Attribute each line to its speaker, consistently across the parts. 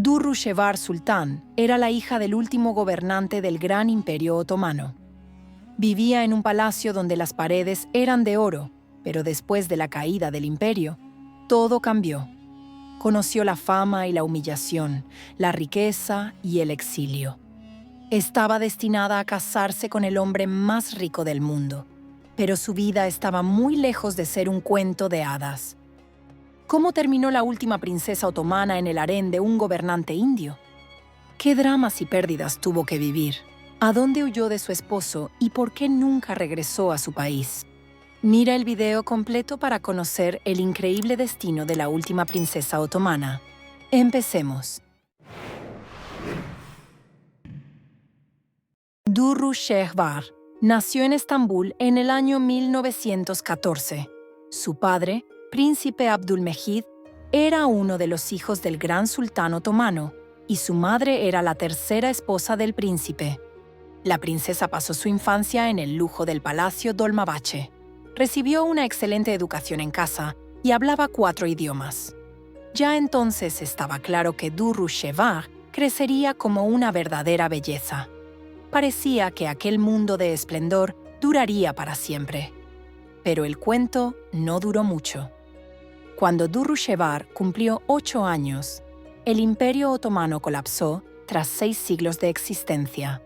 Speaker 1: Durrushehvar Sultán era la hija del último gobernante del Gran Imperio Otomano. Vivía en un palacio donde las paredes eran de oro, pero después de la caída del imperio, todo cambió. Conoció la fama y la humillación, la riqueza y el exilio. Estaba destinada a casarse con el hombre más rico del mundo, pero su vida estaba muy lejos de ser un cuento de hadas. ¿Cómo terminó la última princesa otomana en el harén de un gobernante indio? ¿Qué dramas y pérdidas tuvo que vivir? ¿A dónde huyó de su esposo y por qué nunca regresó a su país? Mira el video completo para conocer el increíble destino de la última princesa otomana. Empecemos. Durrushehvar nació en Estambul en el año 1914. Su padre, príncipe Abdülmecid, era uno de los hijos del gran sultán otomano y su madre era la tercera esposa del príncipe. La princesa pasó su infancia en el lujo del palacio Dolmabahce. Recibió una excelente educación en casa y hablaba 4 idiomas. Ya entonces estaba claro que Durrushehvar crecería como una verdadera belleza. Parecía que aquel mundo de esplendor duraría para siempre. Pero el cuento no duró mucho. Cuando Durrushehvar cumplió 8 años, el Imperio Otomano colapsó tras 6 siglos de existencia.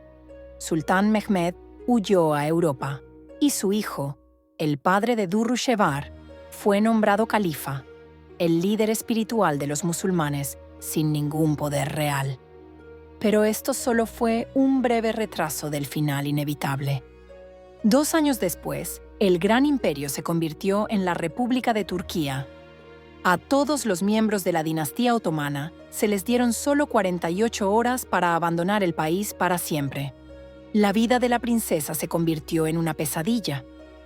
Speaker 1: Sultán Mehmed huyó a Europa y su hijo, el padre de Durrushehvar, fue nombrado califa, el líder espiritual de los musulmanes sin ningún poder real. Pero esto solo fue un breve retraso del final inevitable. 2 años después, el gran imperio se convirtió en la República de Turquía. A todos los miembros de la dinastía otomana se les dieron solo 48 horas para abandonar el país para siempre. La vida de la princesa se convirtió en una pesadilla.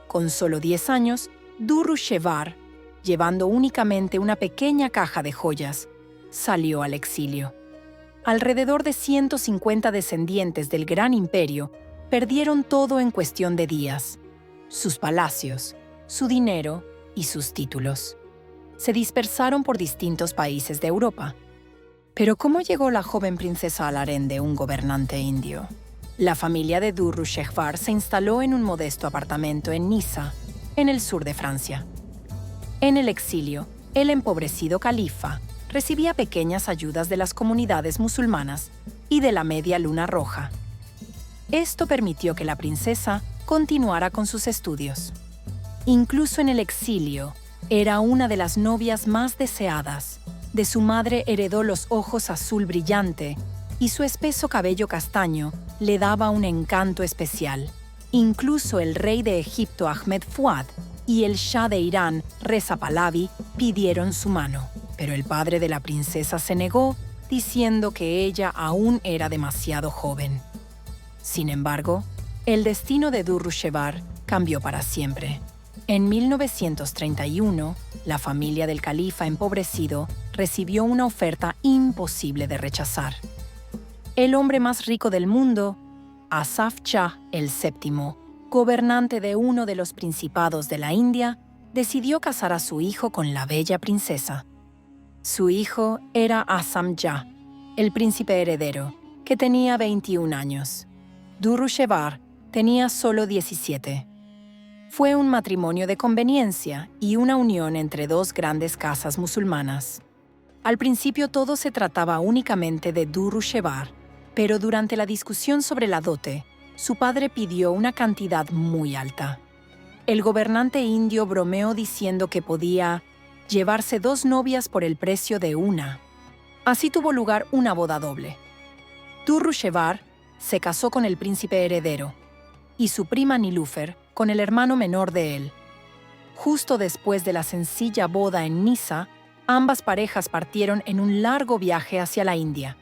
Speaker 1: Con solo 10 años, Durrushehvar, llevando únicamente una pequeña caja de joyas, salió al exilio. Alrededor de 150 descendientes del gran imperio perdieron todo en cuestión de días: sus palacios, su dinero y sus títulos. Se dispersaron por distintos países de Europa. Pero ¿cómo llegó la joven princesa al harén de un gobernante indio? La familia de Durrushehvar se instaló en un modesto apartamento en Niza, en el sur de Francia. En el exilio, el empobrecido califa recibía pequeñas ayudas de las comunidades musulmanas y de la Media Luna Roja. Esto permitió que la princesa continuara con sus estudios. Incluso en el exilio, era una de las novias más deseadas. De su madre heredó los ojos azul brillante y su espeso cabello castaño le daba un encanto especial. Incluso el rey de Egipto Ahmed Fuad y el Shah de Irán Reza Pahlavi pidieron su mano, pero el padre de la princesa se negó, diciendo que ella aún era demasiado joven. Sin embargo, el destino de Durrushehvar cambió para siempre. En 1931, la familia del califa empobrecido recibió una oferta imposible de rechazar. El hombre más rico del mundo, Asaf Shah el VII, gobernante de uno de los principados de la India, decidió casar a su hijo con la bella princesa. Su hijo era Asam Jah, el príncipe heredero, que tenía 21 años. Durrushehvar tenía solo 17. Fue un matrimonio de conveniencia y una unión entre 2 grandes casas musulmanas. Al principio todo se trataba únicamente de Durrushehvar, pero durante la discusión sobre la dote, su padre pidió una cantidad muy alta. El gobernante indio bromeó diciendo que podía llevarse 2 novias por el precio de una. Así tuvo lugar una boda doble. Durrushehvar se casó con el príncipe heredero y su prima Nilúfer con el hermano menor de él. Justo después de la sencilla boda en Niza, ambas parejas partieron en un largo viaje hacia la India.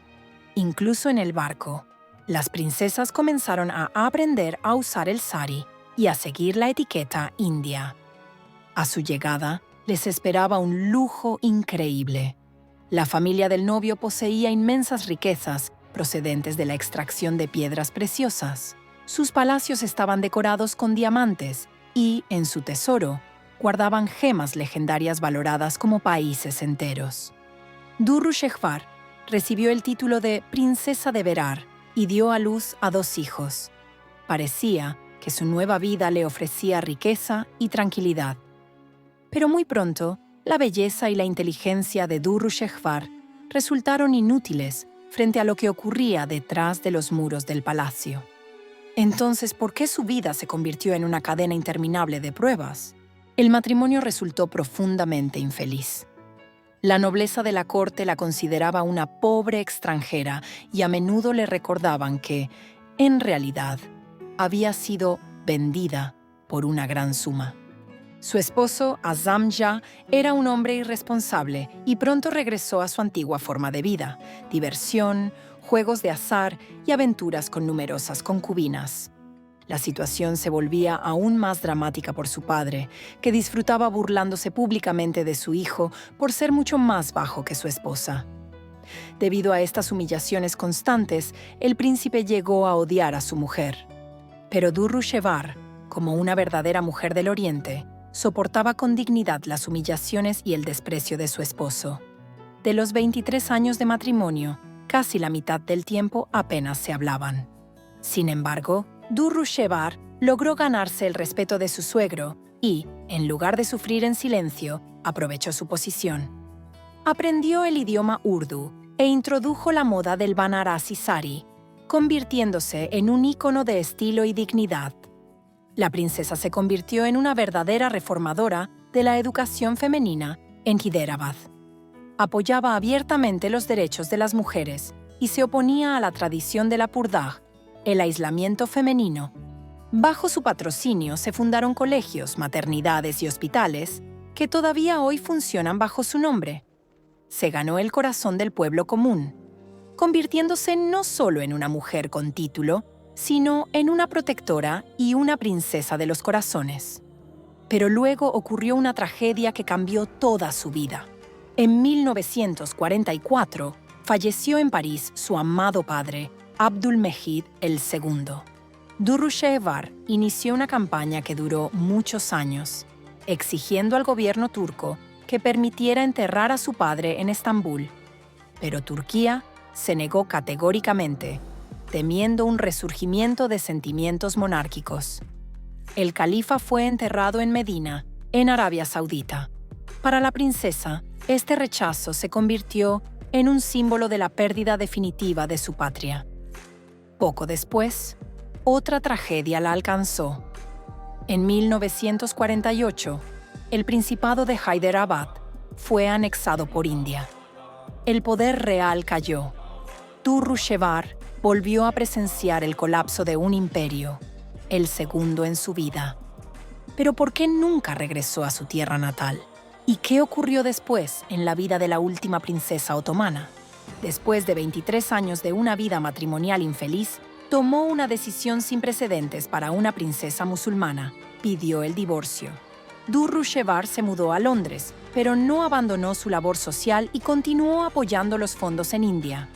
Speaker 1: Incluso en el barco, las princesas comenzaron a aprender a usar el sari y a seguir la etiqueta india. A su llegada, les esperaba un lujo increíble. La familia del novio poseía inmensas riquezas procedentes de la extracción de piedras preciosas. Sus palacios estaban decorados con diamantes y, en su tesoro, guardaban gemas legendarias valoradas como países enteros. Durrushehvar recibió el título de princesa de Berar y dio a luz a 2 hijos. Parecía que su nueva vida le ofrecía riqueza y tranquilidad. Pero muy pronto, la belleza y la inteligencia de Durrushehvar resultaron inútiles frente a lo que ocurría detrás de los muros del palacio. Entonces, ¿por qué su vida se convirtió en una cadena interminable de pruebas? El matrimonio resultó profundamente infeliz. La nobleza de la corte la consideraba una pobre extranjera y a menudo le recordaban que, en realidad, había sido vendida por una gran suma. Su esposo, Azam Jah, era un hombre irresponsable y pronto regresó a su antigua forma de vida: diversión, juegos de azar y aventuras con numerosas concubinas. La situación se volvía aún más dramática por su padre, que disfrutaba burlándose públicamente de su hijo por ser mucho más bajo que su esposa. Debido a estas humillaciones constantes, el príncipe llegó a odiar a su mujer. Pero Durrushehvar, como una verdadera mujer del Oriente, soportaba con dignidad las humillaciones y el desprecio de su esposo. De los 23 años de matrimonio, casi la mitad del tiempo apenas se hablaban. Sin embargo, Durrushehvar logró ganarse el respeto de su suegro y, en lugar de sufrir en silencio, aprovechó su posición. Aprendió el idioma urdu e introdujo la moda del Banarasi Sari, convirtiéndose en un ícono de estilo y dignidad. La princesa se convirtió en una verdadera reformadora de la educación femenina en Hyderabad. Apoyaba abiertamente los derechos de las mujeres y se oponía a la tradición de la purdah, el aislamiento femenino. Bajo su patrocinio se fundaron colegios, maternidades y hospitales que todavía hoy funcionan bajo su nombre. Se ganó el corazón del pueblo común, convirtiéndose no solo en una mujer con título, sino en una protectora y una princesa de los corazones. Pero luego ocurrió una tragedia que cambió toda su vida. En 1944, falleció en París su amado padre, Abdülmecid II. Durrushehvar inició una campaña que duró muchos años, exigiendo al gobierno turco que permitiera enterrar a su padre en Estambul. Pero Turquía se negó categóricamente, temiendo un resurgimiento de sentimientos monárquicos. El califa fue enterrado en Medina, en Arabia Saudita. Para la princesa, este rechazo se convirtió en un símbolo de la pérdida definitiva de su patria. Poco después, otra tragedia la alcanzó. En 1948, el Principado de Hyderabad fue anexado por India. El poder real cayó. Durrushehvar volvió a presenciar el colapso de un imperio, el segundo en su vida. Pero ¿por qué nunca regresó a su tierra natal? ¿Y qué ocurrió después en la vida de la última princesa otomana? Después de 23 años de una vida matrimonial infeliz, tomó una decisión sin precedentes para una princesa musulmana: pidió el divorcio. Durrushehvar se mudó a Londres, pero no abandonó su labor social y continuó apoyando los fondos en India.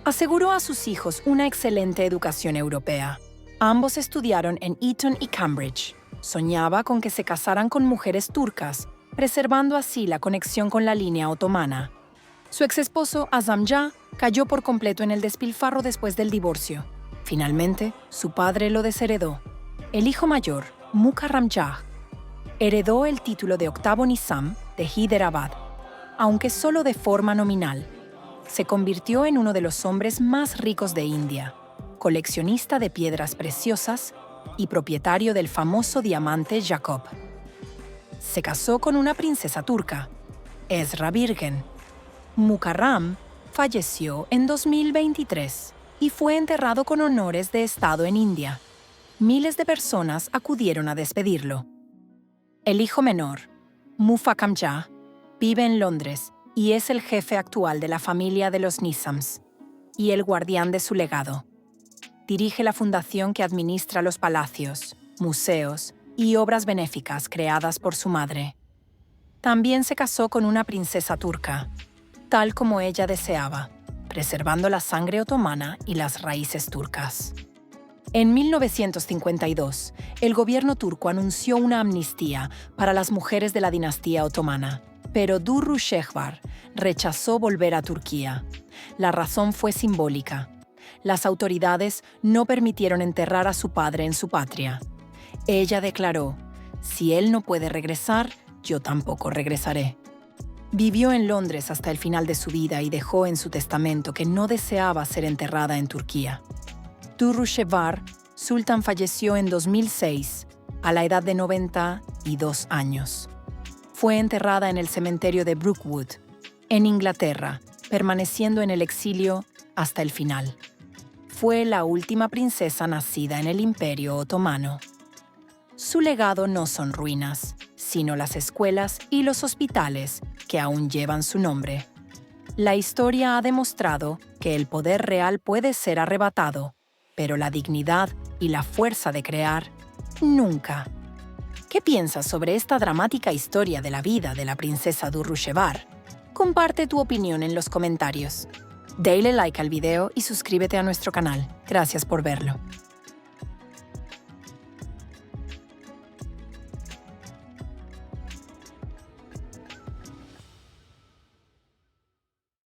Speaker 1: Aseguró a sus hijos una excelente educación europea. Ambos estudiaron en Eton y Cambridge. Soñaba con que se casaran con mujeres turcas, preservando así la conexión con la línea otomana. Su exesposo, Azam Jah, cayó por completo en el despilfarro después del divorcio. Finalmente, su padre lo desheredó. El hijo mayor, Mukarram Jah, heredó el título de octavo Nizam de Hyderabad, aunque solo de forma nominal. Se convirtió en uno de los hombres más ricos de India, coleccionista de piedras preciosas y propietario del famoso diamante Jacob. Se casó con una princesa turca, Esra Birgen. Mukarram falleció en 2023 y fue enterrado con honores de Estado en India. Miles de personas acudieron a despedirlo. El hijo menor, Mufakham Jah, vive en Londres y es el jefe actual de la familia de los Nizams y el guardián de su legado. Dirige la fundación que administra los palacios, museos y obras benéficas creadas por su madre. También se casó con una princesa turca, tal como ella deseaba, preservando la sangre otomana y las raíces turcas. En 1952, el gobierno turco anunció una amnistía para las mujeres de la dinastía otomana, pero Durrushehvar rechazó volver a Turquía. La razón fue simbólica. Las autoridades no permitieron enterrar a su padre en su patria. Ella declaró: «Si él no puede regresar, yo tampoco regresaré». Vivió en Londres hasta el final de su vida y dejó en su testamento que no deseaba ser enterrada en Turquía. Durrushevar Sultan falleció en 2006, a la edad de 92 años. Fue enterrada en el cementerio de Brookwood, en Inglaterra, permaneciendo en el exilio hasta el final. Fue la última princesa nacida en el Imperio Otomano. Su legado no son ruinas, sino las escuelas y los hospitales que aún llevan su nombre. La historia ha demostrado que el poder real puede ser arrebatado, pero la dignidad y la fuerza de crear, nunca. ¿Qué piensas sobre esta dramática historia de la vida de la princesa Durrushevar? Comparte tu opinión en los comentarios. Dale like al video y suscríbete a nuestro canal. Gracias por verlo.